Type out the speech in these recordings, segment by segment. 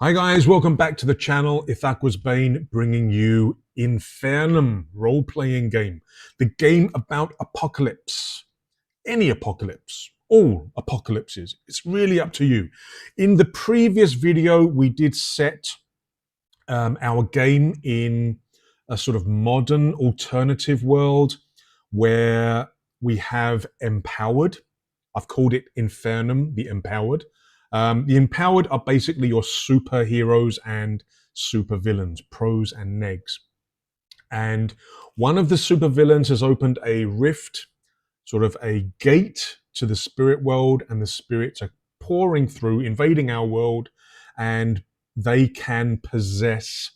Hi guys, welcome back to the channel. Bane bringing you Infernum role-playing game. The game about apocalypse. Any apocalypse. All apocalypses. It's really up to you. In the previous video, we did set our game in a sort of modern alternative world where we have empowered. I've called it Infernum, the empowered. The empowered are basically your superheroes and supervillains, pros and negs. And one of the supervillains has opened a rift, sort of a gate to the spirit world, and the spirits are pouring through, invading our world, and they can possess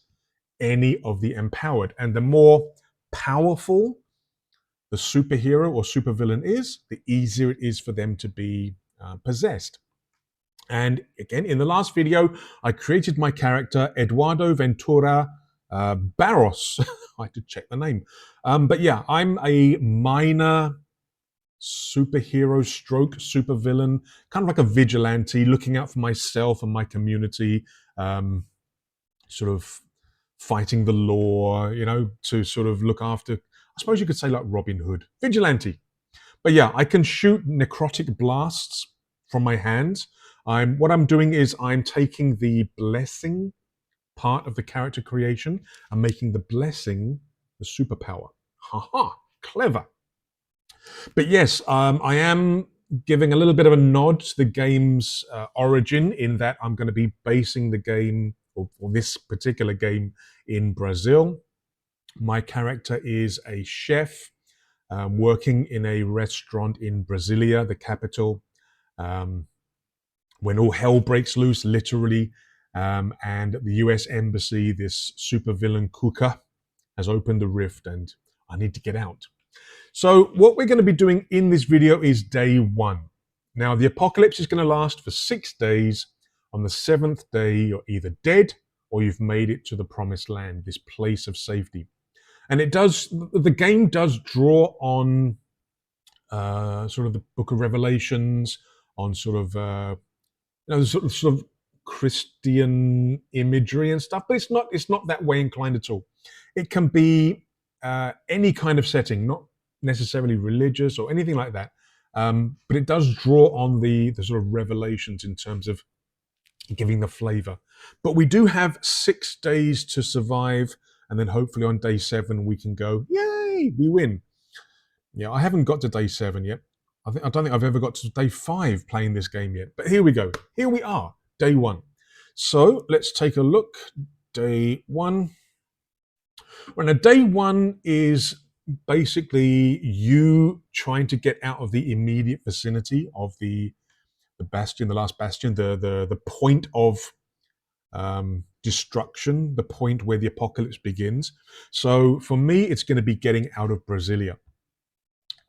any of the empowered. And the more powerful the superhero or supervillain is, the easier it is for them to be possessed. And again, in the last video, I created my character, Eduardo Ventura Barros. I had to check the name. But yeah, I'm a minor superhero stroke supervillain, kind of like a vigilante, looking out for myself and my community, sort of fighting the law, to sort of look after, I suppose you could say like Robin Hood, vigilante. But yeah, I can shoot necrotic blasts from my hands. What I'm doing is I'm taking the blessing part of the character creation and making the blessing the superpower. Haha, clever. But yes, I am giving a little bit of a nod to the game's origin in that I'm going to be basing the game, or this particular game, in Brazil. My character is a chef working in a restaurant in Brasilia, the capital, when all hell breaks loose, literally. And at the US Embassy, this supervillain Kuka has opened the rift and I need to get out. So what we're going to be doing in this video is day one. Now, the apocalypse is going to last for 6 days. On the 7th day, you're either dead or you've made it to the promised land, this place of safety. And the game does draw on sort of the Book of Revelations, on sort of, sort of Christian imagery and stuff, but it's not that way inclined at all. It can be any kind of setting, not necessarily religious or anything like that. But it does draw on the sort of revelations in terms of giving the flavor. But we do have 6 days to survive, and then hopefully on day 7 we can go, yay, we win. Yeah, I haven't got to day 7 yet. I don't think I've ever got to day 5 playing this game yet. But here we go. Here we are, day 1. So let's take a look. Day 1. Well, now day 1 is basically you trying to get out of the immediate vicinity of the bastion, the last bastion, the point of destruction, the point where the apocalypse begins. So for me, it's going to be getting out of Brasilia.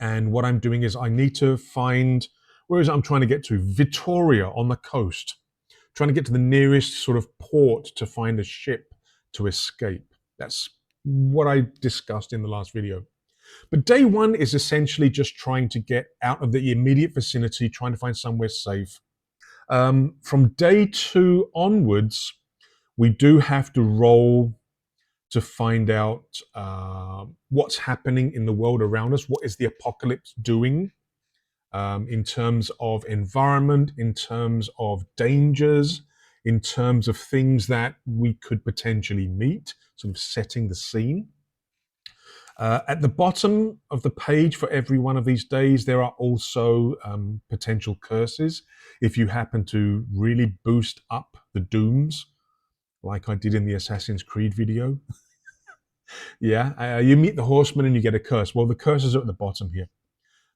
And what I'm doing is I need to find, where is it I'm trying to get to? Vitoria on the coast. Trying to get to the nearest sort of port to find a ship to escape. That's what I discussed in the last video. But day 1 is essentially just trying to get out of the immediate vicinity, trying to find somewhere safe. From day 2 onwards, we do have to roll to find out what's happening in the world around us. What is the apocalypse doing in terms of environment, in terms of dangers, in terms of things that we could potentially meet, sort of setting the scene. At the bottom of the page for every one of these days, there are also potential curses. If you happen to really boost up the dooms, like I did in the Assassin's Creed video, yeah, you meet the horseman and you get a curse. Well, the curses are at the bottom here.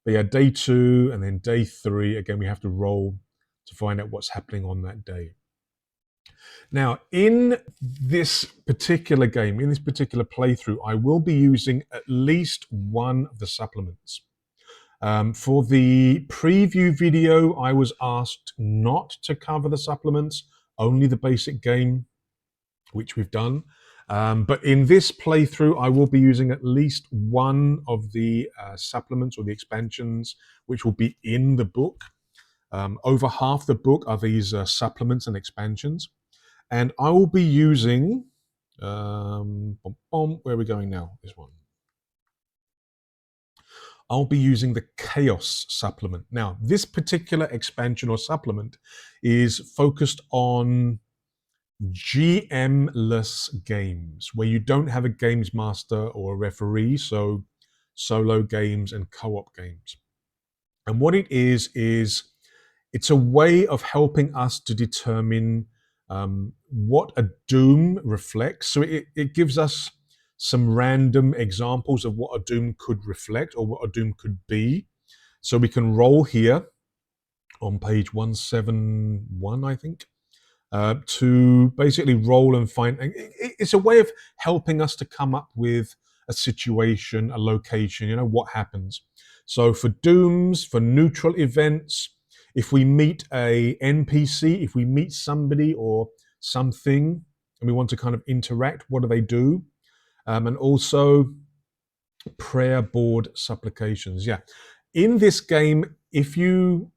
But yeah, day 2 and then day 3, again, we have to roll to find out what's happening on that day. Now, in this particular game, in this particular playthrough, I will be using at least one of the supplements. For the preview video, I was asked not to cover the supplements, only the basic game, which we've done. But in this playthrough, I will be using at least one of the supplements or the expansions, which will be in the book. Over half the book are these supplements and expansions. And I will be using, where are we going now? This one. I'll be using the Chaos supplement. Now, this particular expansion or supplement is focused on GM-less games, where you don't have a games master or a referee, so solo games and co-op games. And what it is it's a way of helping us to determine what a doom reflects. So it gives us some random examples of what a doom could reflect or what a doom could be. So we can roll here on page 171, I think, to basically roll and find. It's a way of helping us to come up with a situation, a location, what happens. So for dooms, for neutral events, if we meet a NPC, if we meet somebody or something and we want to kind of interact, what do they do? And also prayer board supplications. Yeah. In this game, if you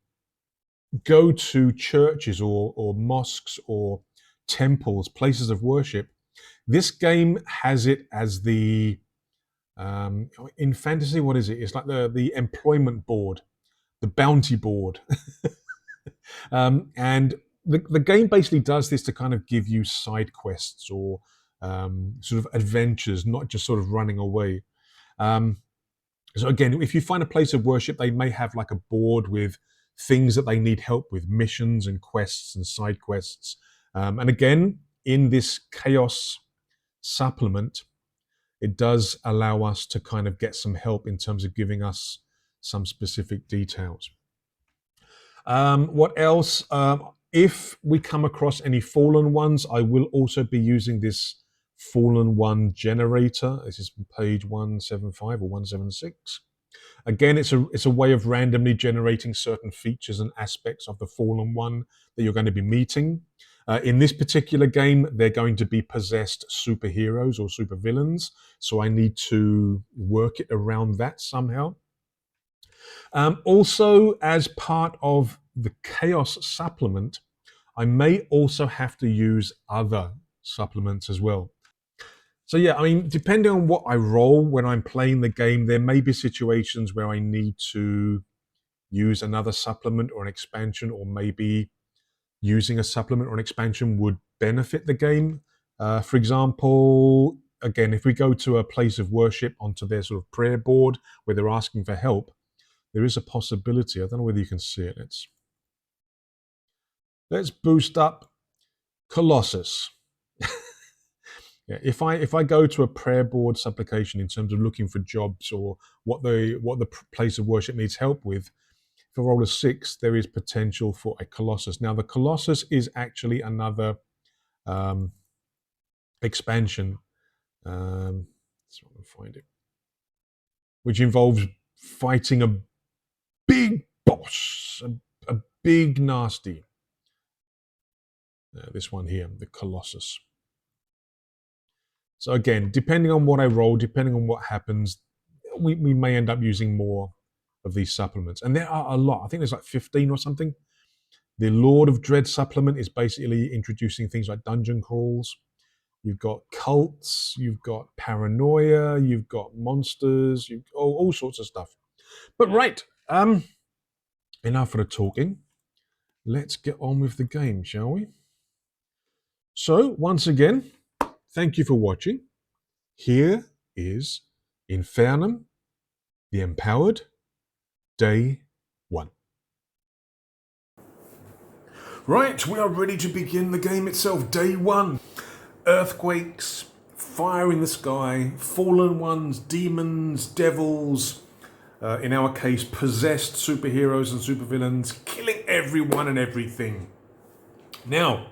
go to churches or mosques or temples, places of worship, this game has it as the in fantasy, what is it? It's like the employment board, the bounty board. And the game basically does this to kind of give you side quests or sort of adventures, not just sort of running away. So again, if you find a place of worship, they may have like a board with things that they need help with, missions and quests and side quests. And again, in this Chaos supplement, it does allow us to kind of get some help in terms of giving us some specific details. What else? If we come across any fallen ones, I will also be using this fallen one generator. This is page 175 or 176. Again, it's a way of randomly generating certain features and aspects of the fallen one that you're going to be meeting. In this particular game, they're going to be possessed superheroes or supervillains, so I need to work it around that somehow. Also, as part of the Chaos supplement, I may also have to use other supplements as well. So yeah, I mean, depending on what I roll when I'm playing the game, there may be situations where I need to use another supplement or an expansion, or maybe using a supplement or an expansion would benefit the game. For example, again, if we go to a place of worship onto their sort of prayer board where they're asking for help, there is a possibility. I don't know whether you can see it. Let's boost up Colossus. Yeah, if I go to a prayer board supplication in terms of looking for jobs or what the place of worship needs help with, if I roll a 6, there is potential for a Colossus. Now the Colossus is actually another expansion. Let's find it, which involves fighting a big boss, a big nasty. This one here, the Colossus. So again, depending on what I roll, depending on what happens, we may end up using more of these supplements. And there are a lot. I think there's like 15 or something. The Lord of Dread supplement is basically introducing things like dungeon crawls. You've got cults, you've got paranoia, you've got monsters, you've all sorts of stuff. But right, enough of the talking. Let's get on with the game, shall we? So once again, thank you for watching. Here is Infernum, the Empowered, Day 1. Right, we are ready to begin the game itself. Day 1. Earthquakes, fire in the sky, fallen ones, demons, devils, in our case, possessed superheroes and supervillains, killing everyone and everything. Now,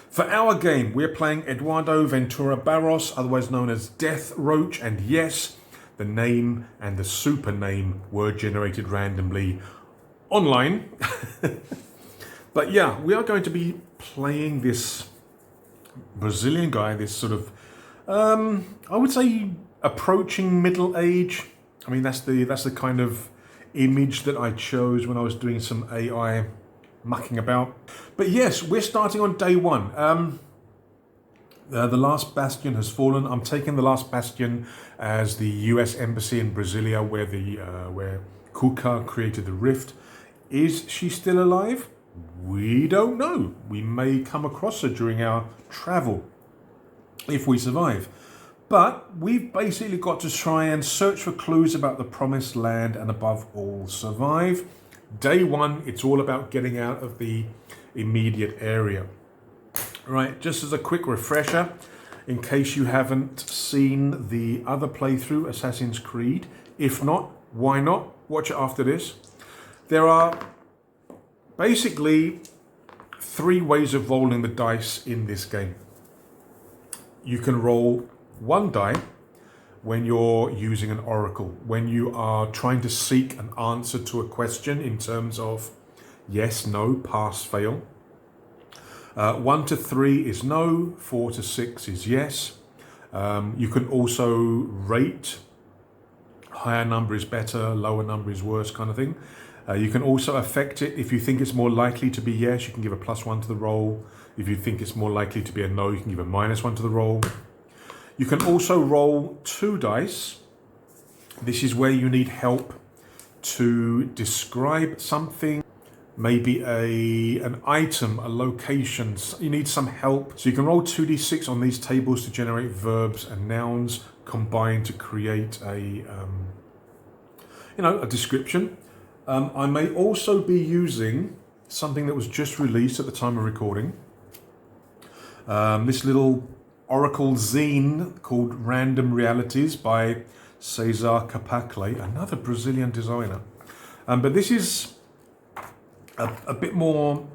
for our game, we're playing Eduardo Ventura Barros, otherwise known as Death Roach, and yes, the name and the super name were generated randomly online. But yeah, we are going to be playing this Brazilian guy, this sort of, I would say, approaching middle age. I mean, that's the kind of image that I chose when I was doing some AI mucking about. But yes, we're starting on day one. The last bastion has fallen. I'm taking the last bastion as the US Embassy in Brasilia, where Kuka created the rift. Is she still alive? We don't know. We may come across her during our travel, if we survive. But we've basically got to try and search for clues about the promised land and above all, survive. Day one, it's all about getting out of the immediate area. Right, just as a quick refresher, in case you haven't seen the other playthrough, Assassin's Creed. If not, why not? Watch it after this. There are basically 3 ways of rolling the dice in this game. You can roll 1 die when you're using an oracle, when you are trying to seek an answer to a question in terms of yes, no, pass, fail. 1 to 3 is no, 4 to 6 is yes. You can also rate, higher number is better, lower number is worse, kind of thing. You can also affect it. If you think it's more likely to be yes, you can give a +1 to the roll. If you think it's more likely to be a no, you can give a -1 to the roll. You can also roll 2 dice. This is where you need help to describe something, maybe an item, a location. You need some help. So you can roll 2d6 on these tables to generate verbs and nouns combined to create a description. I may also be using something that was just released at the time of recording. This little oracle zine called Random Realities by Cezar Capacle, another Brazilian designer. But this is a bit more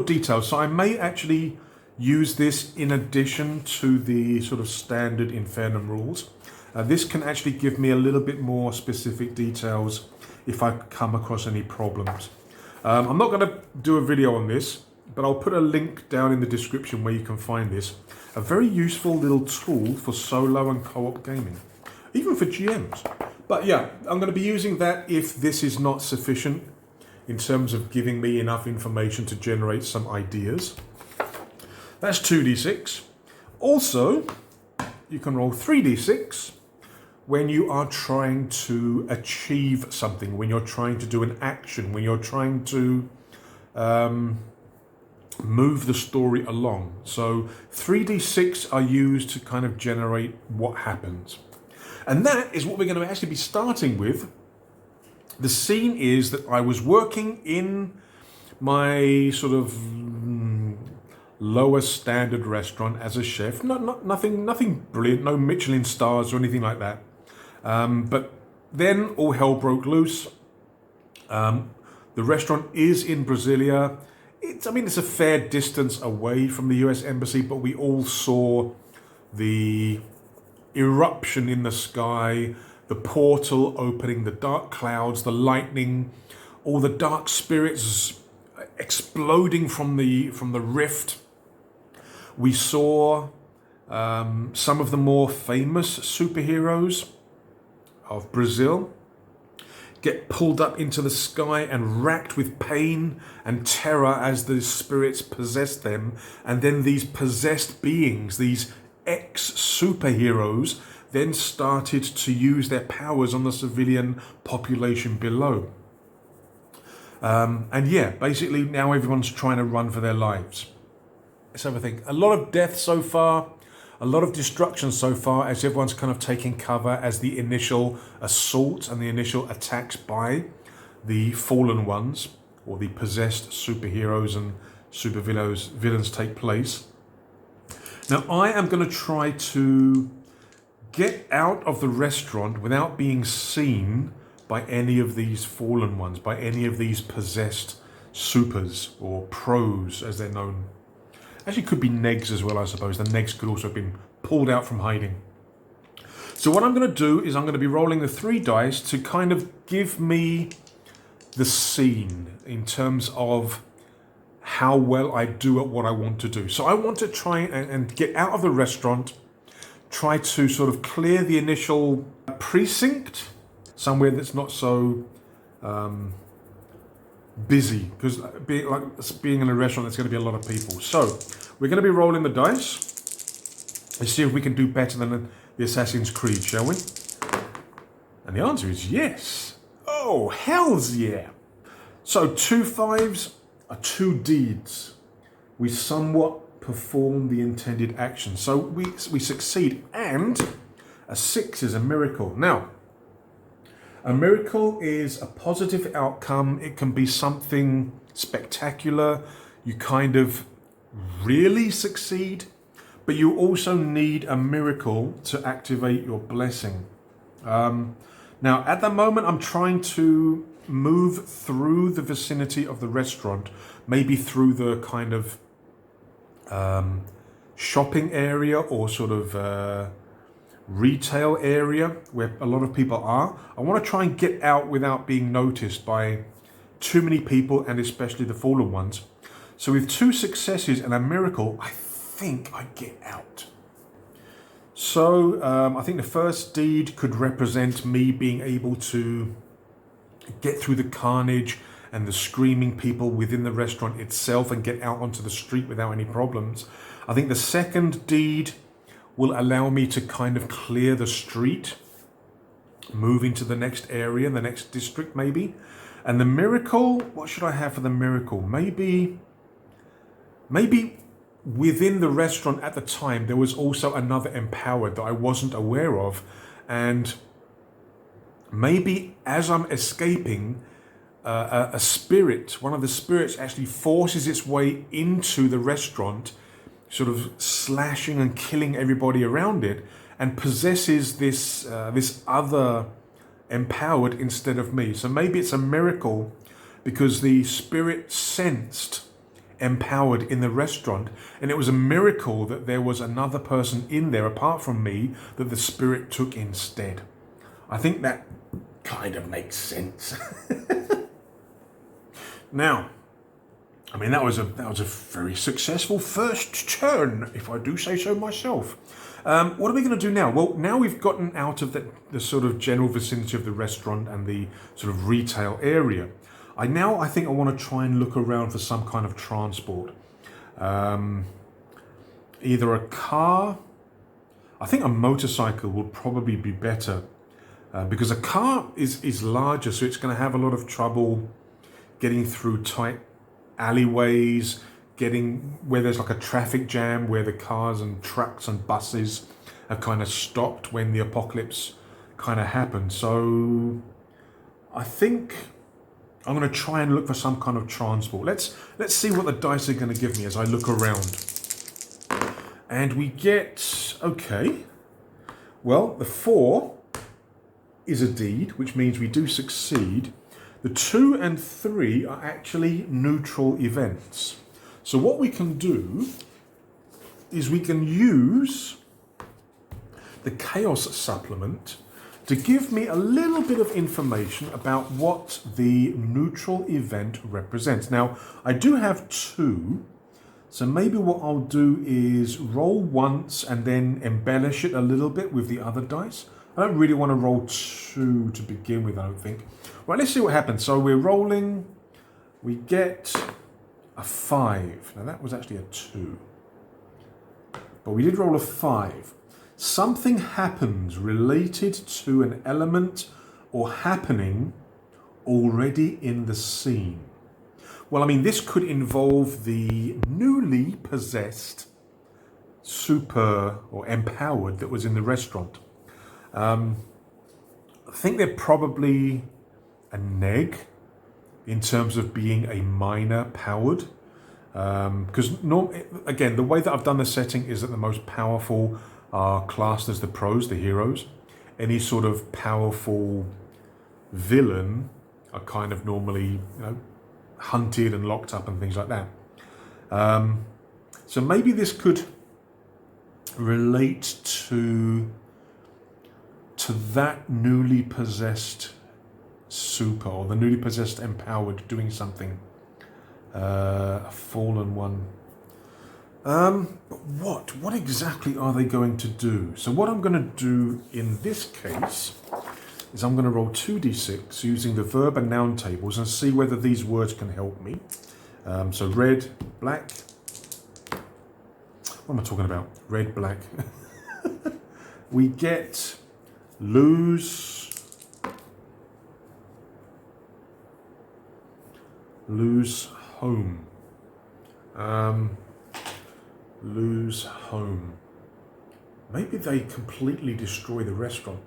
detailed. So I may actually use this in addition to the sort of standard INFAERNUM rules. This can actually give me a little bit more specific details if I come across any problems. I'm not going to do a video on this, but I'll put a link down in the description where you can find this. A very useful little tool for solo and co-op gaming, even for GMs. But yeah, I'm going to be using that if this is not sufficient in terms of giving me enough information to generate some ideas. That's 2d6. Also, you can roll 3d6 when you are trying to achieve something, when you're trying to do an action, when you're trying to move the story along. So 3d6 are used to kind of generate what happens. And that is what we're going to actually be starting with. The scene is that I was working in my sort of lower standard restaurant as a chef. Nothing brilliant, no Michelin stars or anything like that. But then all hell broke loose. The restaurant is in Brasilia. It's a fair distance away from the US Embassy, but we all saw the eruption in the sky, the portal opening, the dark clouds, the lightning, all the dark spirits exploding from the rift. We saw some of the more famous superheroes of Brazil get pulled up into the sky and racked with pain and terror as the spirits possessed them. And then these possessed beings, these ex-superheroes, then started to use their powers on the civilian population below. And yeah, basically now everyone's trying to run for their lives. Let's have a think. A lot of death so far, a lot of destruction so far, as everyone's kind of taking cover as the initial assault and the initial attacks by the fallen ones, or the possessed superheroes and villains take place. Now I am going to try to get out of the restaurant without being seen by any of these fallen ones, by any of these possessed supers or pros as they're known. Actually could be negs as well, I suppose. The negs could also have been pulled out from hiding. So what I'm going to do is I'm going to be rolling the 3 dice to kind of give me the scene in terms of how well I do at what I want to do. So I want to try and get out of the restaurant, try to sort of clear the initial precinct, somewhere that's not so busy, because being in a restaurant, there's going to be a lot of people. So we're going to be rolling the dice. Let's see if we can do better than the Assassin's Creed, shall we? And the answer is yes. Oh, hells yeah. So 2 5s are 2 deeds. We somewhat perform the intended action. So we succeed, and a 6 is a miracle. Now, a miracle is a positive outcome. It can be something spectacular. You kind of really succeed, but you also need a miracle to activate your blessing. Now, at the moment, I'm trying to move through the vicinity of the restaurant, maybe through the kind of shopping area or sort of retail area where a lot of people are. I want to try and get out without being noticed by too many people, and especially the fallen ones. So with 2 successes and a miracle, I think I get out. So I think the first deed could represent me being able to get through the carnage and the screaming people within the restaurant itself and get out onto the street without any problems. I think the second deed will allow me to kind of clear the street, move into the next area, the next district maybe. And the miracle, what should I have for the miracle? Maybe within the restaurant at the time, there was also another empowered that I wasn't aware of. And maybe as I'm escaping, a spirit, one of the spirits actually forces its way into the restaurant, sort of slashing and killing everybody around it, and possesses this other empowered instead of me. So maybe it's a miracle because the spirit sensed empowered in the restaurant, and it was a miracle that there was another person in there apart from me that the spirit took instead. I think that kind of makes sense. Now, I mean, that was a very successful first turn, if I do say so myself. What are we going to do now? Well, now we've gotten out of the sort of general vicinity of the restaurant and the sort of retail area. I think I want to try and look around for some kind of transport. Either a car. I think a motorcycle would probably be better because a car is larger, so it's going to have a lot of trouble getting through tight alleyways, getting where there's like a traffic jam where the cars and trucks and buses are kind of stopped when the apocalypse kind of happens. So I think I'm going to try and look for some kind of transport. Let's see what the dice are going to give me as I look around. And we get, okay, well, the 4 is a deed, which means we do succeed. The 2 and 3 are actually neutral events. So what we can do is we can use the Chaos supplement to give me a little bit of information about what the neutral event represents. Now, I do have 2, so maybe what I'll do is roll once and then embellish it a little bit with the other dice. I don't really want to roll 2 to begin with, I don't think. Right, let's see what happens. So we're rolling, we get a 5. Now that was actually a 2. But we did roll a 5. Something happens related to an element or happening already in the scene. Well, I mean, this could involve the newly possessed super or empowered that was in the restaurant. I think they're probably a neg in terms of being a minor powered. Because again, the way that I've done the setting is that the most powerful are classed as the pros, the heroes. Any sort of powerful villain are kind of normally, hunted and locked up and things like that. So maybe this could relate to that newly possessed super, or the newly possessed empowered doing something. A fallen one. But what exactly are they going to do? So what I'm going to do in this case is I'm going to roll 2d6 using the verb and noun tables and see whether these words can help me. So red, black. What am I talking about? Red, black. We get lose home. Lose home. Maybe they completely destroy the restaurant.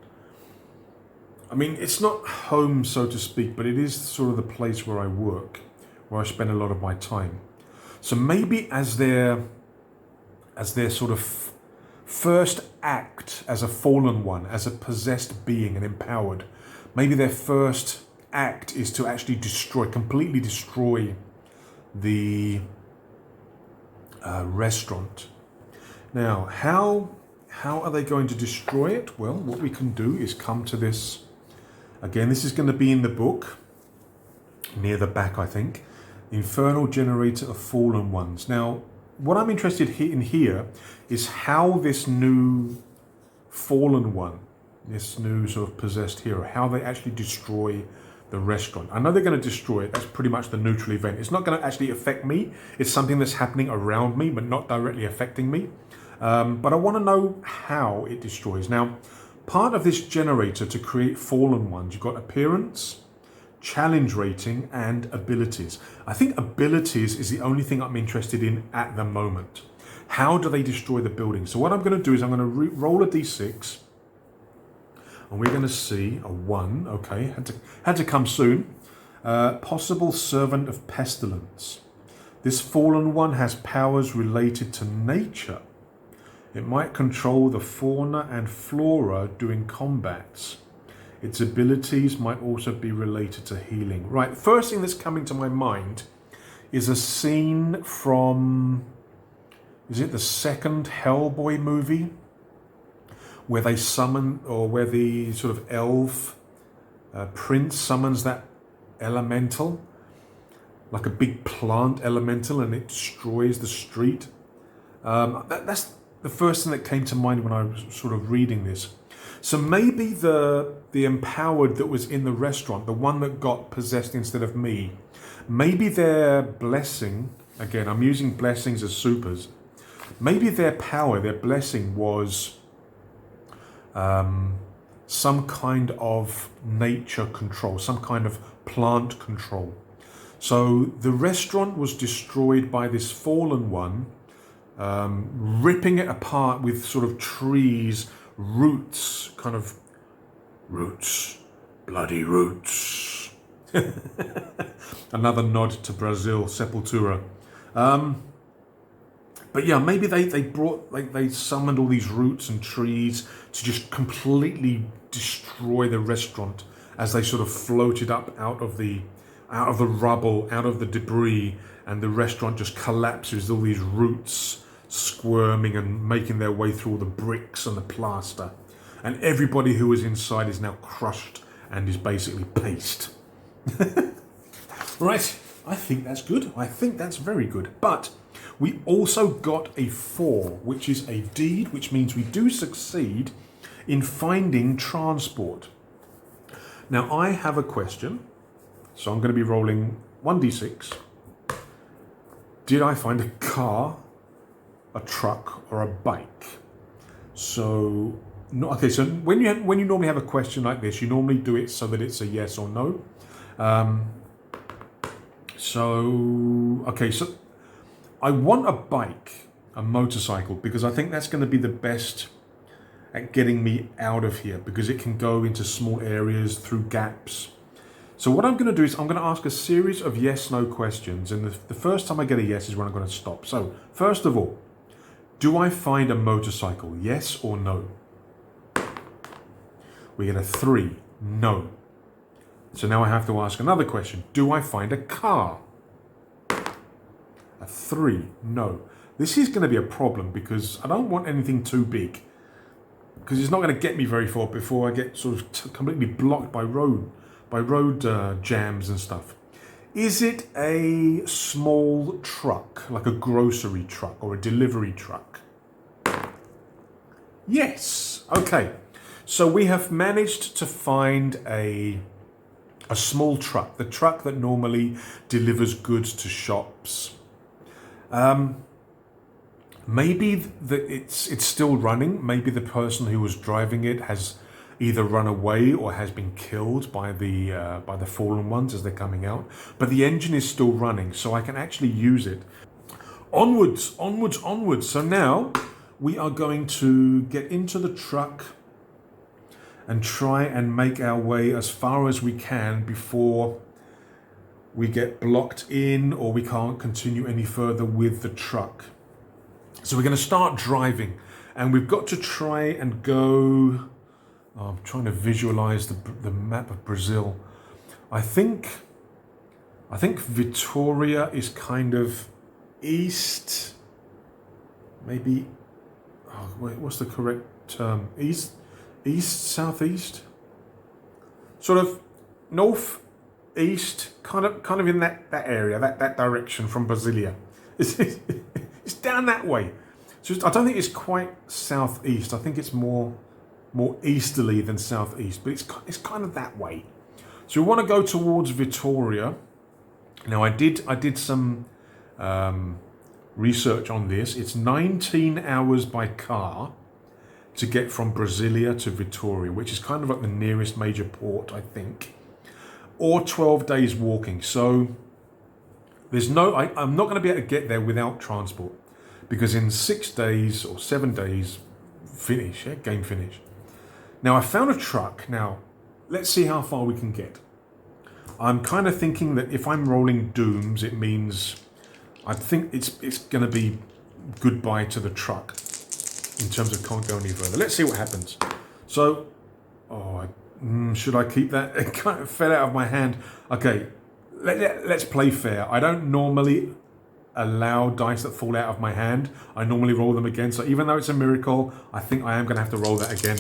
I mean, it's not home, so to speak, but it is sort of the place where I work, where I spend a lot of my time. So maybe as their sort of first act as a fallen one, as a possessed being and empowered, maybe their first act is to actually completely destroy the restaurant. Now, how are they going to destroy it? Well, what we can do is come to this. Again, this is going to be in the book, near the back, I think. The Infernal Generator of Fallen Ones. Now, what I'm interested in here is how this new fallen one, this new sort of possessed hero, how they actually destroy the restaurant. I know they're going to destroy it. That's pretty much the neutral event. It's not going to actually affect me. It's something that's happening around me, but not directly affecting me. But I want to know how it destroys. Now, part of this generator to create fallen ones, you've got appearance, challenge rating, and abilities. I think abilities is the only thing I'm interested in at the moment. How do they destroy the building? So what I'm going to do is I'm going to roll a d6. And we're going to see a 1. Okay, had to come soon. Possible servant of pestilence. This fallen one has powers related to nature. It might control the fauna and flora during combats. Its abilities might also be related to healing. Right, the first thing that's coming to my mind is a scene from, is it the second Hellboy movie? Where they summon, or where the sort of elf prince summons that elemental, like a big plant elemental, and it destroys the street. That's the first thing that came to mind when I was sort of reading this. So maybe the empowered that was in the restaurant, the one that got possessed instead of me, maybe their blessing, again, I'm using blessings as supers, maybe their power, their blessing was some kind of nature control, some kind of plant control. So the restaurant was destroyed by this fallen one, ripping it apart with sort of trees, roots, bloody roots. Another nod to Brazil, Sepultura. But yeah, maybe they summoned all these roots and trees to just completely destroy the restaurant as they sort of floated up out of the rubble, out of the debris, and the restaurant just collapses. All these roots squirming and making their way through all the bricks and the plaster, and everybody who was inside is now crushed and is basically paste. Right, I think that's good. I think that's very good. But we also got a 4, which is a deed, which means we do succeed in finding transport. Now, I have a question, so I'm going to be rolling 1d6. Did I find a car, a truck, or a bike? So, okay. So when you normally have a question like this, you normally do it so that it's a yes or no. So I want a bike, a motorcycle, because I think that's going to be the best at getting me out of here, because it can go into small areas through gaps. So what I'm going to do is I'm going to ask a series of yes/no questions, and the first time I get a yes is when I'm going to stop. So first of all, do I find a motorcycle? Yes or no? We get a 3. No. So now I have to ask another question. Do I find a car? A 3. No. This is going to be a problem because I don't want anything too big, because it's not going to get me very far before I get sort of completely blocked by road jams and stuff. Is it a small truck, like a grocery truck or a delivery truck? Yes. Okay. So we have managed to find a small truck, the truck that normally delivers goods to shops. Maybe it's still running. Maybe the person who was driving it has either run away or has been killed by the fallen ones as they're coming out. But the engine is still running, so I can actually use it. Onwards, onwards, onwards. So now we are going to get into the truck and try and make our way as far as we can before we get blocked in or we can't continue any further with the truck. So we're going to start driving, and we've got to try and go... Oh, I'm trying to visualize the map of Brazil. I think Vitoria is kind of east, maybe... Oh, wait, what's the correct term? East, southeast? Sort of north, east, kind of in that area, that direction from Brasilia. It's down that way. So I don't think it's quite southeast. I think it's more easterly than southeast, but it's kind of that way. So we want to go towards Vitoria. Now I did some research on this. It's 19 hours by car to get from Brasilia to Vitoria, which is kind of like the nearest major port, I think, or 12 days walking. So there's I'm not going to be able to get there without transport, because in 6 days or 7 days, game finish. Now I found a truck. Now let's see how far we can get. I'm kind of thinking that if I'm rolling dooms, it means I think it's going to be goodbye to the truck in terms of can't go any further. Let's see what happens. So, should I keep that? It kind of fell out of my hand. Okay, let's play fair. I don't normally allow dice that fall out of my hand. I normally roll them again. So even though it's a miracle, I think I am going to have to roll that again.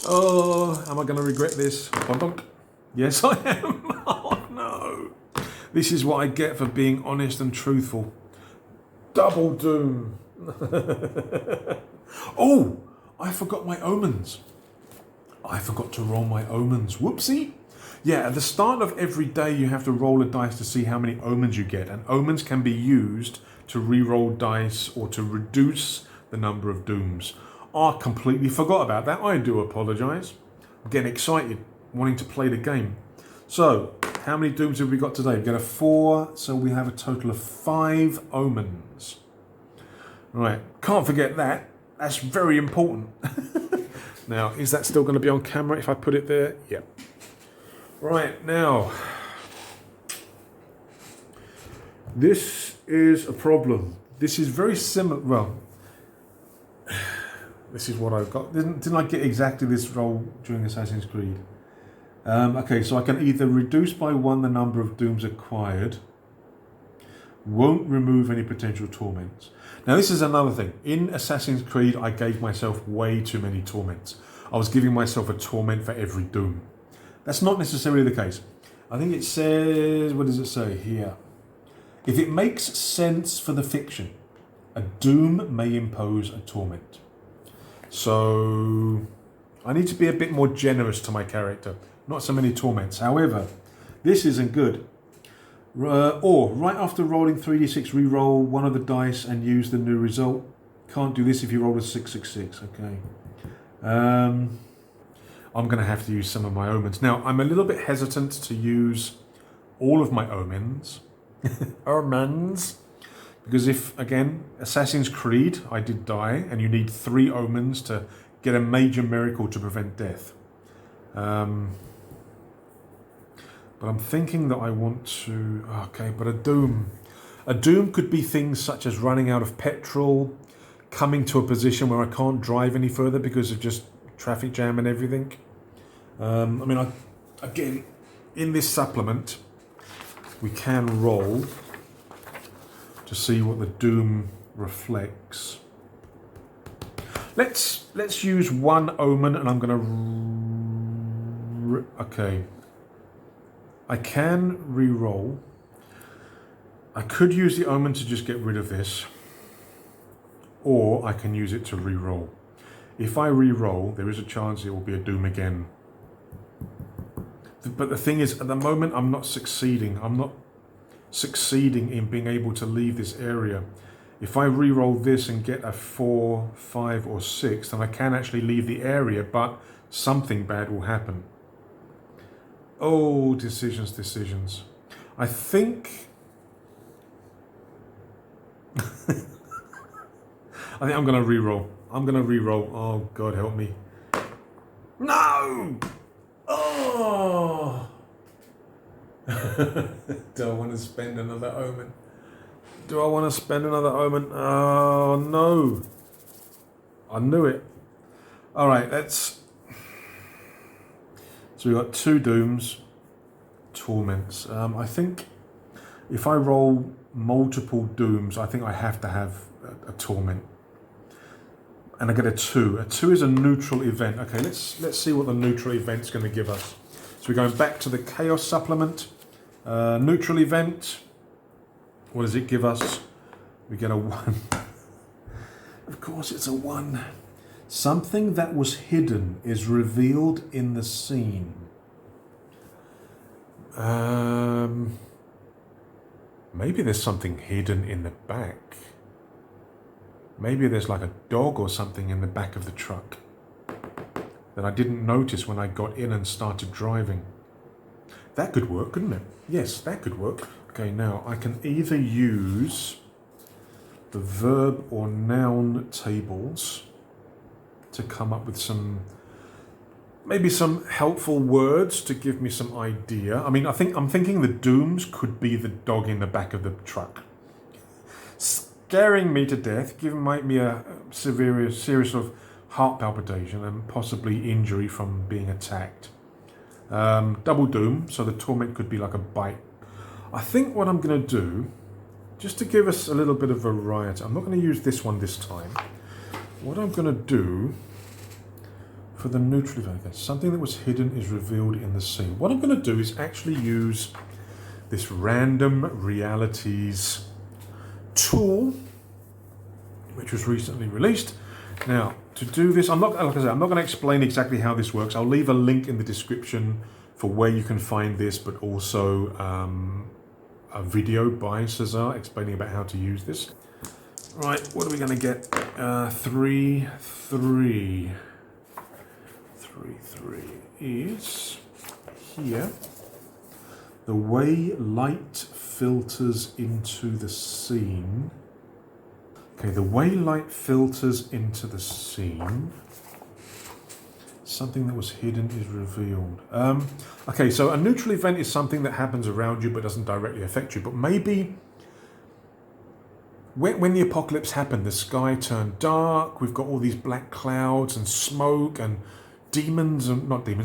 Oh, am I going to regret this? Yes, I am. Oh, no. This is what I get for being honest and truthful. Double doom. Oh, I forgot my omens. I forgot to roll my omens. Whoopsie. Yeah, at the start of every day, you have to roll a dice to see how many omens you get. And omens can be used to re-roll dice or to reduce the number of dooms. I completely forgot about that. I do apologise. I'm getting excited, wanting to play the game. So, how many dooms have we got today? We've got a 4, so we have a total of 5 omens. Right, can't forget that. That's very important. Now, is that still going to be on camera if I put it there? Yep. Right, now, this is a problem. This is very similar. Well, this is what I've got. Didn't I get exactly this roll during Assassin's Creed? Okay, so I can either reduce by 1 the number of dooms acquired, won't remove any potential torments. Now, this is another thing. In Assassin's Creed, I gave myself way too many torments. I was giving myself a torment for every doom. That's not necessarily the case. I think it says, what does it say here? If it makes sense for the fiction, a doom may impose a torment. So I need to be a bit more generous to my character. Not so many torments. However, this isn't good. Or, right after rolling 3d6, re-roll one of the dice and use the new result. Can't do this if you roll a 666. Okay. I'm going to have to use some of my omens. Now, I'm a little bit hesitant to use all of my omens. Omens. Because if, again, Assassin's Creed, I did die, and you need 3 omens to get a major miracle to prevent death. But I'm thinking that I want to... Okay, but a doom. A doom could be things such as running out of petrol, coming to a position where I can't drive any further because of just traffic jam and everything. Again, in this supplement, we can roll to see what the doom reflects. Let's use 1 omen, and I'm going to... Okay. I can re-roll. I could use the omen to just get rid of this, or I can use it to re-roll. If I re-roll, there is a chance it will be a doom again. But the thing is, at the moment, I'm not succeeding. I'm not succeeding in being able to leave this area. If I re-roll this and get a 4, 5, or 6, then I can actually leave the area, but something bad will happen. Oh, decisions, decisions. I think... I think I'm going to re-roll. I'm going to re-roll. Oh, God help me. No! Oh! Do I want to spend another omen? Do I want to spend another omen? Oh, no. I knew it. All right, let's... So we've got 2 dooms, torments. I think if I roll multiple dooms, I think I have to have a torment. And I get a 2. A 2 is a neutral event. Okay, let's see what the neutral event's going to give us. So we're going back to the Chaos supplement. Neutral event. What does it give us? We get a 1. Of course it's a 1. Something that was hidden is revealed in the scene. Maybe there's something hidden in the back. Maybe there's like a dog or something in the back of the truck that I didn't notice when I got in and started driving. That could work, couldn't it? Yes, that could work. Okay, now I can either use the verb or noun tables to come up with some, maybe some helpful words to give me some idea. I mean, I'm thinking the dooms could be the dog in the back of the truck, scaring me to death, giving me a serious of heart palpitation and possibly injury from being attacked. Double doom, so the torment could be like a bite. I think what I'm going to do, just to give us a little bit of variety, I'm not going to use this one this time. What I'm going to do for the neutral event, something that was hidden is revealed in the scene. What I'm going to do is actually use this random realities tool, which was recently released. Now, to do this, like I said, I'm not going to explain exactly how this works. I'll leave a link in the description for where you can find this, but also a video by Cezar explaining about how to use this. Right, what are we going to get? 3, 3. 3, 3 is here. The way light filters into the scene. Okay, the way light filters into the scene. Something that was hidden is revealed. Okay, so a neutral event is something that happens around you but doesn't directly affect you. But maybe when the apocalypse happened, the sky turned dark. We've got all these black clouds and smoke and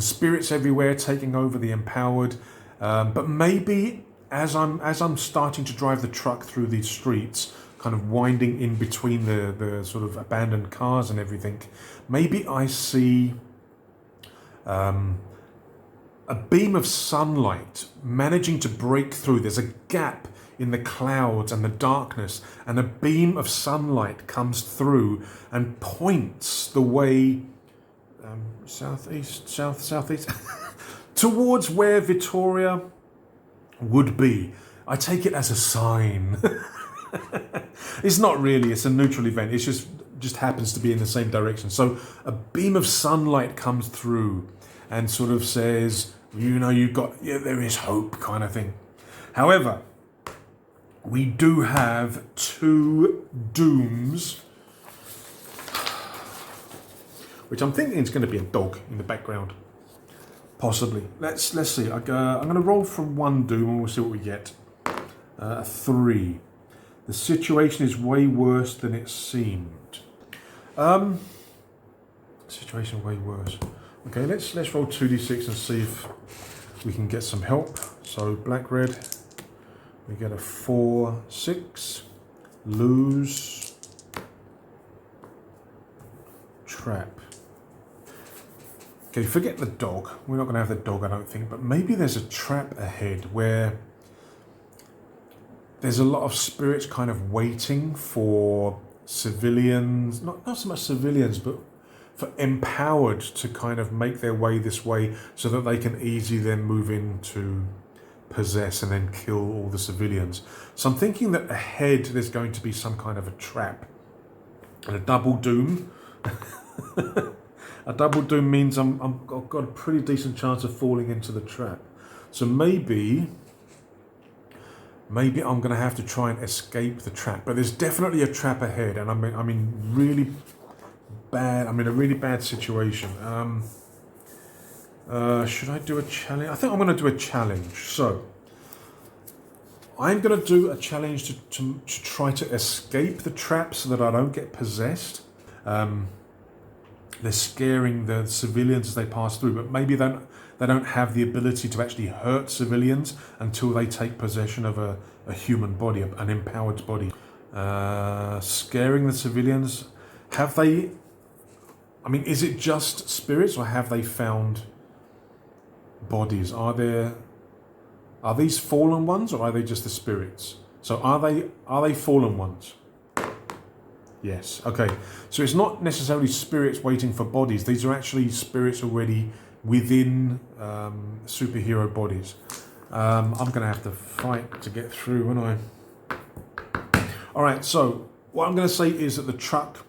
spirits everywhere taking over the empowered. But maybe as I'm starting to drive the truck through these streets, kind of winding in between the sort of abandoned cars and everything, maybe I see a beam of sunlight managing to break through. There's a gap in the clouds and the darkness, and a beam of sunlight comes through and points the way southeast towards where Victoria would be. I take it as a sign. It's not really, it's a neutral event. It just happens to be in the same direction. So a beam of sunlight comes through and sort of says, there is hope, kind of thing. However, we do have 2 dooms, which I'm thinking is going to be a dog in the background. Possibly. Let's see. I'm going to roll from 1 doom and we'll see what we get. 3. The situation is way worse than it seemed. Situation way worse. Okay, let's roll 2d6 and see if we can get some help. So black, red. We get a 4, 6. Lose. Trap. Okay, forget the dog. We're not going to have the dog, I don't think. But maybe there's a trap ahead where there's a lot of spirits kind of waiting for civilians. Not so much civilians, but empowered to kind of make their way this way so that they can easily then move in to possess and then kill all the civilians. So I'm thinking that ahead there's going to be some kind of a trap. And a double doom. A double doom means I've got a pretty decent chance of falling into the trap. So maybe I'm going to have to try and escape the trap. But there's definitely a trap ahead, and I'm in really bad. I'm in a really bad situation. Should I do a challenge? I think I'm going to do a challenge. So I'm going to do a challenge to try to escape the trap so that I don't get possessed. They're scaring the civilians as they pass through, but maybe they don't have the ability to actually hurt civilians until they take possession of a human body, an empowered body. Scaring the civilians. Have they... I mean, is it just spirits, or have they found bodies? Are these fallen ones, or are they just the spirits? So are they fallen ones? Yes. Okay. So it's not necessarily spirits waiting for bodies. These are actually spirits already within superhero bodies. I'm going to have to fight to get through, aren't I? All right. So what I'm going to say is that the truck,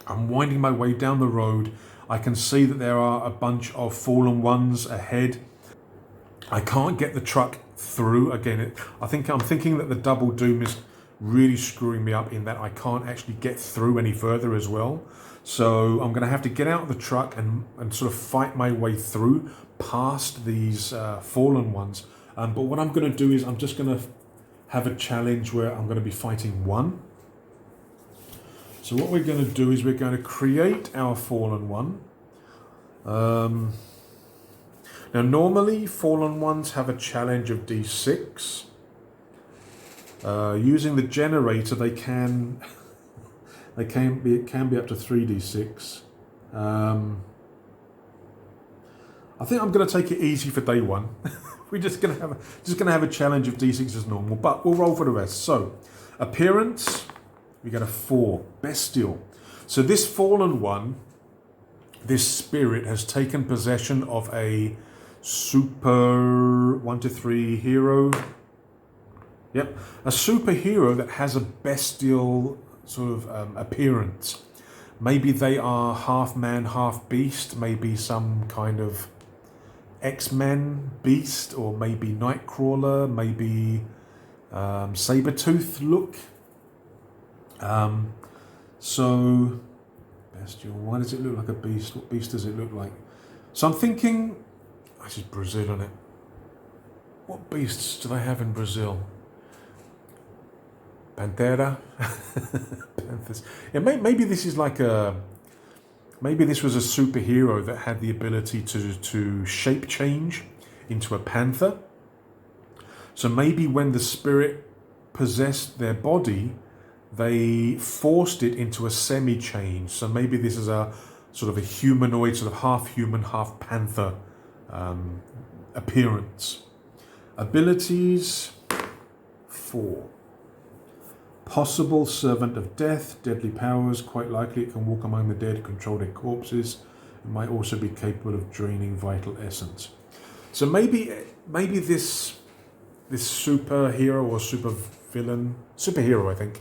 I'm winding my way down the road. I can see that there are a bunch of fallen ones ahead. I can't get the truck through. Again, I'm thinking that the double doom is really screwing me up in that I can't actually get through any further as well. So I'm going to have to get out of the truck and sort of fight my way through past these fallen ones. But what I'm going to do is I'm just going to have a challenge where I'm going to be fighting one. So what we're going to do is we're going to create our fallen one. Now normally fallen ones have a challenge of D6. Using the generator, it can be up to 3d6. I think I'm going to take it easy for day one. We're just going to have a challenge of d6 as normal, but we'll roll for the rest. So, appearance, we get a 4, bestial. So this fallen one, this spirit has taken possession of a super 1 to 3 hero. Yep, a superhero that has a bestial sort of appearance. Maybe they are half man, half beast. Maybe some kind of X-Men beast, or maybe Nightcrawler. Maybe Sabretooth look. So bestial. Why does it look like a beast? What beast does it look like? So I'm thinking, this is Brazil, isn't it? What beasts do they have in Brazil? Pantera, Panthers. Yeah, maybe this is like maybe this was a superhero that had the ability to shape change into a panther. So maybe when the spirit possessed their body, they forced it into a semi-change. So maybe this is a sort of a humanoid, sort of half human, half panther appearance. Abilities, 4. Possible servant of death, deadly powers, quite likely it can walk among the dead, control their corpses. It might also be capable of draining vital essence. So maybe this superhero or superhero I think,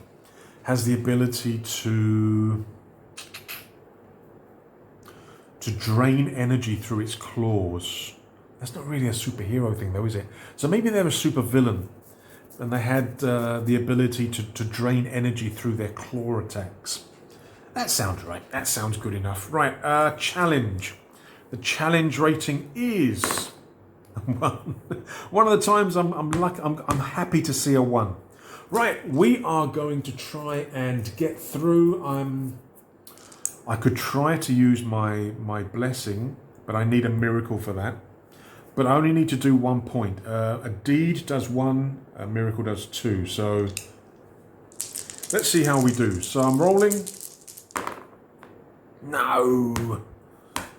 has the ability to drain energy through its claws. That's not really a superhero thing though, is it? So maybe they're a supervillain. And they had the ability to drain energy through their claw attacks. That sounds right. That sounds good enough. Right, challenge. The challenge rating is 1. One of the times I'm happy to see a 1. Right, we are going to try and get through. I could try to use my blessing, but I need a miracle for that. But I only need to do 1 point. A deed does 1, a miracle does 2. So let's see how we do. So I'm rolling. No.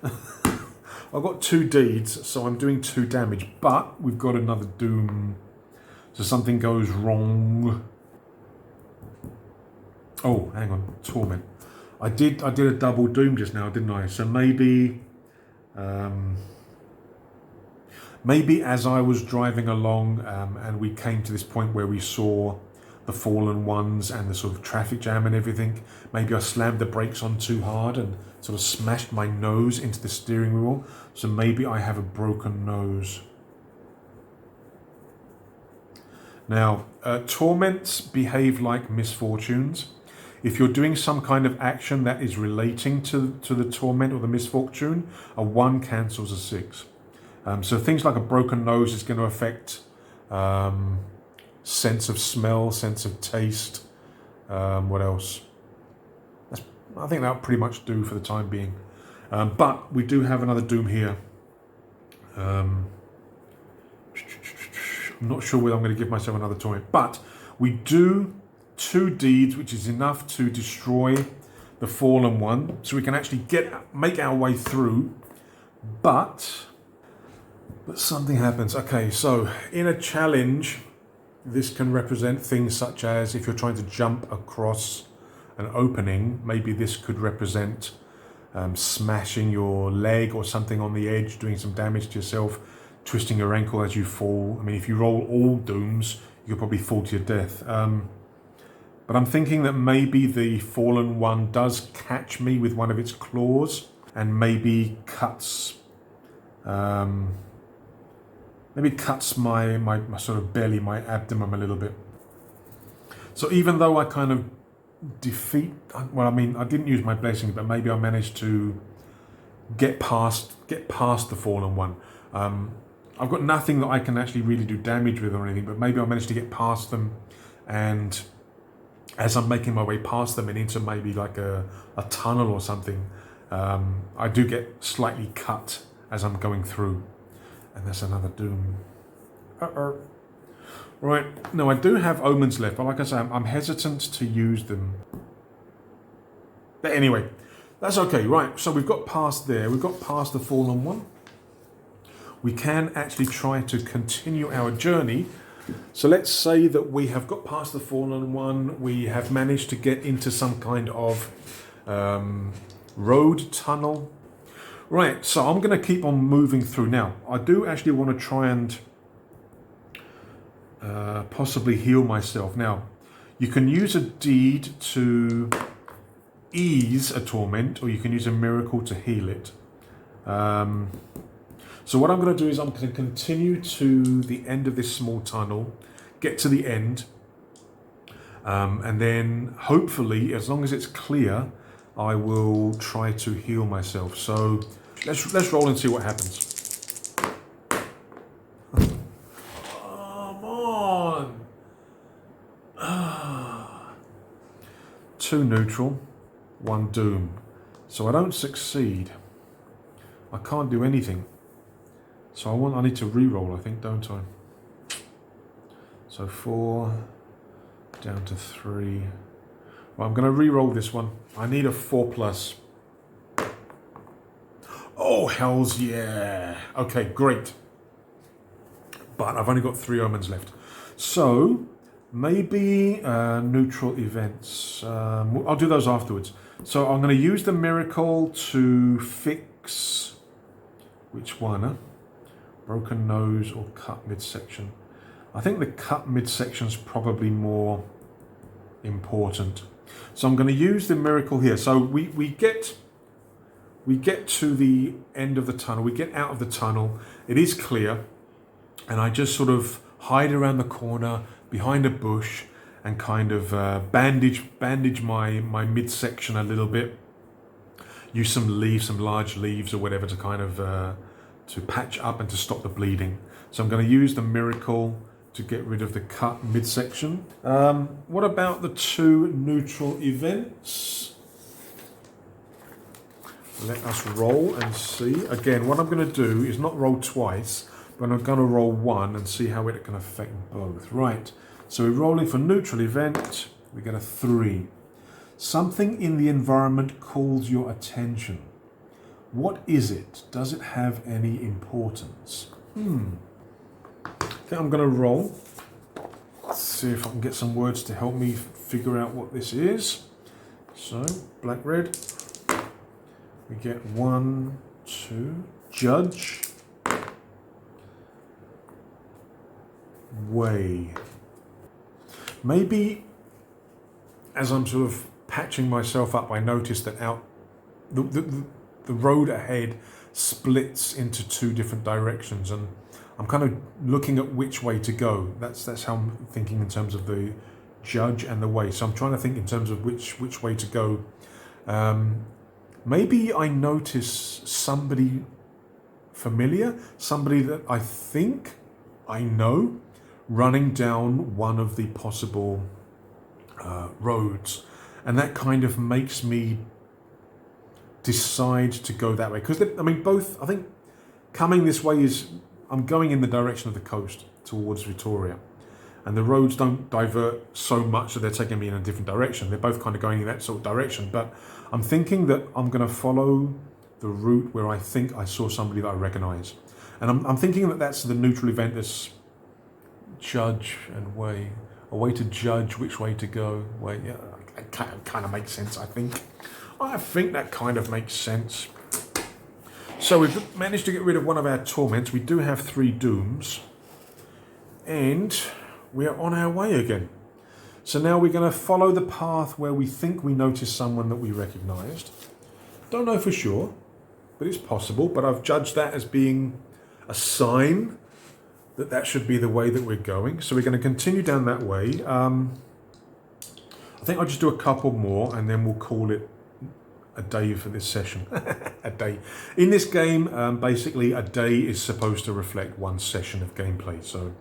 I've got 2 deeds, so I'm doing 2 damage. But we've got another doom. So something goes wrong. Oh, hang on. Torment. I did a double doom just now, didn't I? So maybe, maybe as I was driving along and we came to this point where we saw the fallen ones and the sort of traffic jam and everything, maybe I slammed the brakes on too hard and sort of smashed my nose into the steering wheel. So maybe I have a broken nose. Now, torments behave like misfortunes. If you're doing some kind of action that is relating to the torment or the misfortune, a 1 cancels a 6. So things like a broken nose is going to affect sense of smell, sense of taste. What else? I think that'll pretty much do for the time being. But we do have another doom here. I'm not sure whether I'm going to give myself another torment, but we do 2 deeds, which is enough to destroy the fallen one, so we can actually make our way through. But something happens. Okay, so in a challenge, this can represent things such as if you're trying to jump across an opening, maybe this could represent smashing your leg or something on the edge, doing some damage to yourself, twisting your ankle as you fall. I mean, if you roll all dooms, you could probably fall to your death. But I'm thinking that maybe the fallen one does catch me with one of its claws and maybe cuts my sort of belly, my abdomen a little bit. So even though I kind of well, I mean, I didn't use my blessing, but maybe I managed to get past the fallen one. I've got nothing that I can actually really do damage with or anything, but maybe I managed to get past them, and as I'm making my way past them and into maybe like a tunnel or something, I do get slightly cut as I'm going through. And that's another doom. Right, now I do have omens left, but like I say, I'm hesitant to use them. But anyway, that's okay. Right, so we've got past there. We've got past the fallen one. We can actually try to continue our journey. So let's say that we have got past the fallen one. We have managed to get into some kind of road tunnel. Right, so I'm going to keep on moving through. Now, I do actually want to try and possibly heal myself. Now, you can use a deed to ease a torment, or you can use a miracle to heal it. So what I'm going to do is I'm going to continue to the end of this small tunnel, get to the end, and then hopefully, as long as it's clear, I will try to heal myself. So let's roll and see what happens. Come on. 2 neutral, 1 doom. So I don't succeed. I can't do anything. So I need to re-roll, I think, don't I? So 4 down to 3. Well, I'm going to re-roll this one. I need a 4+. Oh, hells yeah. Okay, great. But I've only got 3 omens left. So maybe neutral events. I'll do those afterwards. So I'm going to use the miracle to fix... Which one? Broken nose or cut midsection? I think the cut midsection is probably more important. So I'm going to use the miracle here. So we get to the end of the tunnel. We get out of the tunnel. It is clear, and I just sort of hide around the corner behind a bush and kind of bandage my midsection a little bit. Use some leaves, some large leaves or whatever to kind of to patch up and to stop the bleeding. So I'm going to use the miracle to get rid of the cut midsection. What about the 2 neutral events? Let us roll and see. Again, what I'm going to do is not roll twice, but I'm going to roll 1 and see how it can affect both. Right, so we're rolling for neutral event. We get a 3. Something in the environment calls your attention. What is it? Does it have any importance? I think I'm going to roll. Let's see if I can get some words to help me figure out what this is. So, black, red. We get 1, 2, judge. Way. Maybe as I'm sort of patching myself up, I noticed that the road ahead splits into 2 different directions, and I'm kind of looking at which way to go. That's how I'm thinking in terms of the judge and the way. So I'm trying to think in terms of which way to go. Maybe I notice somebody familiar, somebody that I think I know, running down one of the possible roads, and that kind of makes me decide to go that way. Because I mean, both, I think coming this way is, I'm going in the direction of the coast towards Victoria, and the roads don't divert so much that they're taking me in a different direction. They're both kind of going in that sort of direction, but I'm thinking that I'm going to follow the route where I think I saw somebody that I recognize, and I'm thinking that that's the neutral event, this judge and way, a way to judge which way to go. Way, yeah, it kind of makes sense. I think that kind of makes sense. So we've managed to get rid of one of our torments. We do have 3 dooms, and we are on our way again. So now we're going to follow the path where we think we noticed someone that we recognized. Don't know for sure, but it's possible. But I've judged that as being a sign that should be the way that we're going. So we're going to continue down that way. I think I'll just do a couple more, and then we'll call it a day for this session. A day. In this game, basically a day is supposed to reflect 1 session of gameplay. So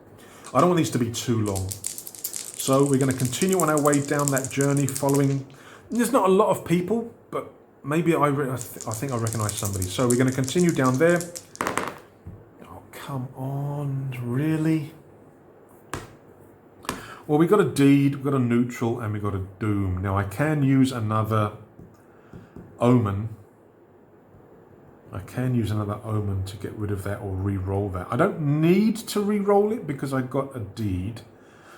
I don't want these to be too long. So we're going to continue on our way down that journey following. There's not a lot of people, but maybe I think I recognize somebody. So we're going to continue down there. Oh, come on, really? Well, we got a deed, we got a neutral, and we got a doom. Now I can use another omen. I can use another omen to get rid of that or re-roll that. I don't need to re-roll it because I got a deed.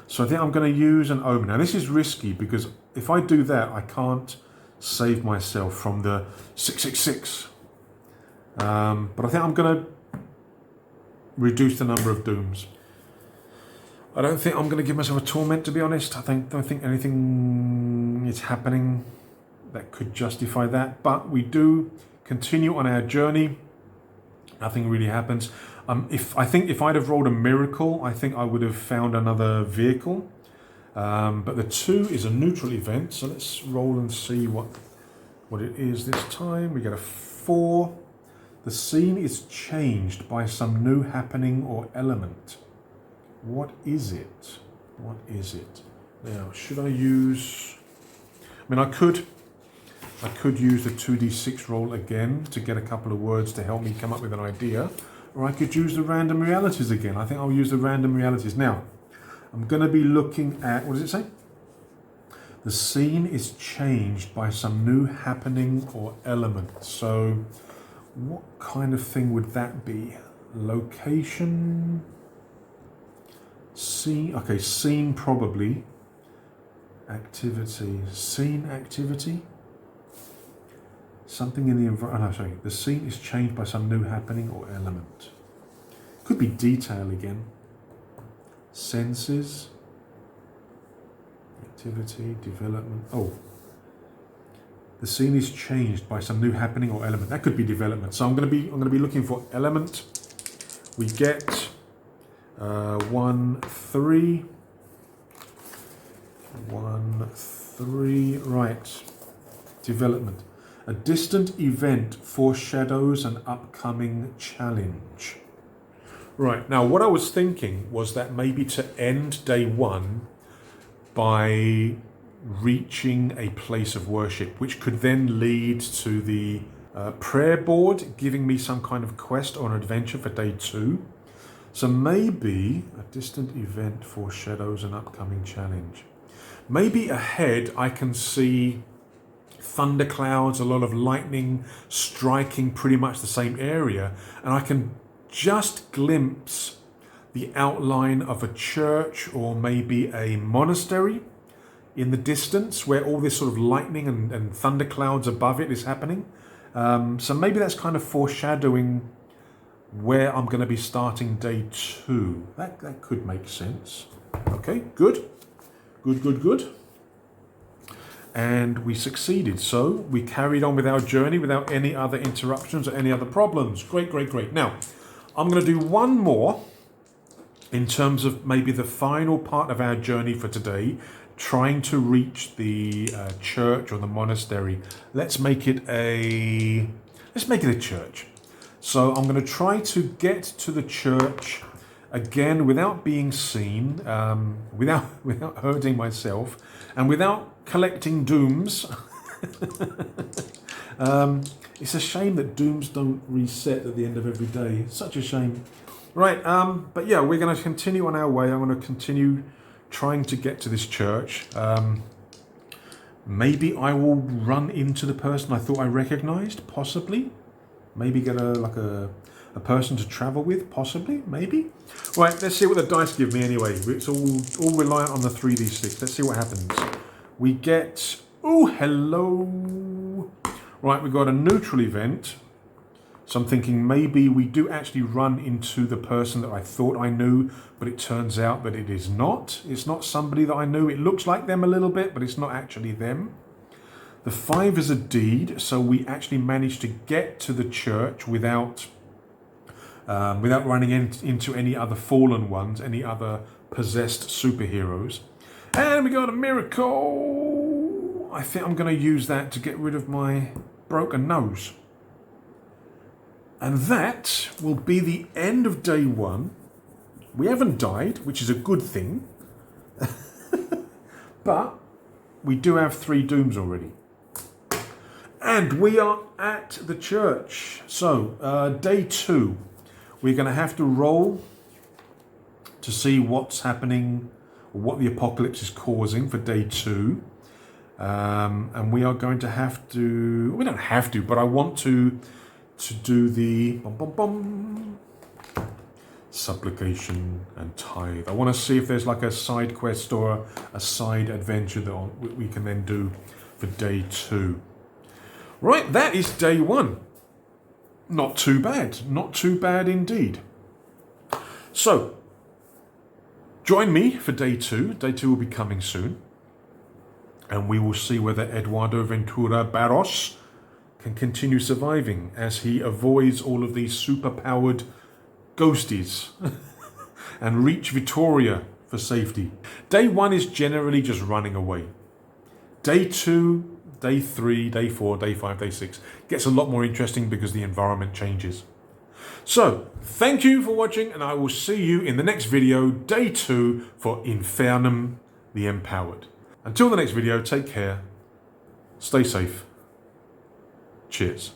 So I think I'm going to use an omen. Now this is risky because if I do that, I can't save myself from the 666. But I think I'm going to reduce the number of dooms. I don't think I'm going to give myself a torment, to be honest. I don't think anything is happening that could justify that. But we do continue on our journey. Nothing really happens. If I'd have rolled a miracle, I think I would have found another vehicle. But the 2 is a neutral event, so let's roll and see what it is this time. We get a 4. The scene is changed by some new happening or element. What is it? What is it? Now, should I use... I mean, I could use the 2d6 roll again to get a couple of words to help me come up with an idea. Or I could use the random realities again. I think I'll use the random realities. Now, I'm going to be looking at... What does it say? The scene is changed by some new happening or element. So, what kind of thing would that be? Location... Scene, okay, scene probably. Activity, scene activity. Something in the environment, oh no, sorry. The scene is changed by some new happening or element. Could be detail again. Senses. Activity, development. Oh. The scene is changed by some new happening or element. That could be development. So I'm going to be looking for element. We get 1, 3. 1, 3. Right. Development. A distant event foreshadows an upcoming challenge. Right. Now, what I was thinking was that maybe to end day 1 by reaching a place of worship, which could then lead to the prayer board, giving me some kind of quest or an adventure for day 2. So maybe a distant event foreshadows an upcoming challenge. Maybe ahead I can see thunderclouds, a lot of lightning striking pretty much the same area, and I can just glimpse the outline of a church or maybe a monastery in the distance where all this sort of lightning and thunderclouds above it is happening. So maybe that's kind of foreshadowing where I'm going to be starting day 2. That could make sense. Okay, good. Good. And we succeeded. So we carried on with our journey without any other interruptions or any other problems. Great. Now, I'm going to do one more in terms of maybe the final part of our journey for today, trying to reach the church or the monastery. Let's make it a church. So I'm going to try to get to the church again without being seen, without hurting myself, and without collecting dooms. It's a shame that dooms don't reset at the end of every day. Such a shame. Right, but yeah, we're going to continue on our way. I'm going to continue trying to get to this church. Maybe I will run into the person I thought I recognized, possibly. Maybe get a person to travel with, possibly, maybe. Right, let's see what the dice give me anyway. It's all reliant on the 3d6. Let's see what happens. We get, oh, hello. Right, we got a neutral event. So I'm thinking maybe we do actually run into the person that I thought I knew, but it turns out that it is not. It's not somebody that I knew. It looks like them a little bit, but it's not actually them. The 5 is a deed, so we actually managed to get to the church without running into any other fallen ones, any other possessed superheroes. And we got a miracle. I think I'm going to use that to get rid of my broken nose. And that will be the end of day 1. We haven't died, which is a good thing. But we do have 3 dooms already. And we are at the church. So, day 2. We're going to have to roll to see what's happening, or what the apocalypse is causing for day 2. And we are going to have to... We don't have to, but I want to do the supplication and tithe. I want to see if there's like a side quest or a side adventure that we can then do for day 2. Right, that is day 1. Not too bad indeed. So, join me for day 2. Day 2 will be coming soon. And we will see whether Eduardo Ventura Barros can continue surviving as he avoids all of these super-powered ghosties and reach Victoria for safety. Day 1 is generally just running away. Day 2, day 3, day 4, day 5, day 6 gets a lot more interesting because the environment changes. So, thank you for watching, and I will see you in the next video, day 2 for Infernum the Empowered. Until the next video, take care, stay safe, cheers.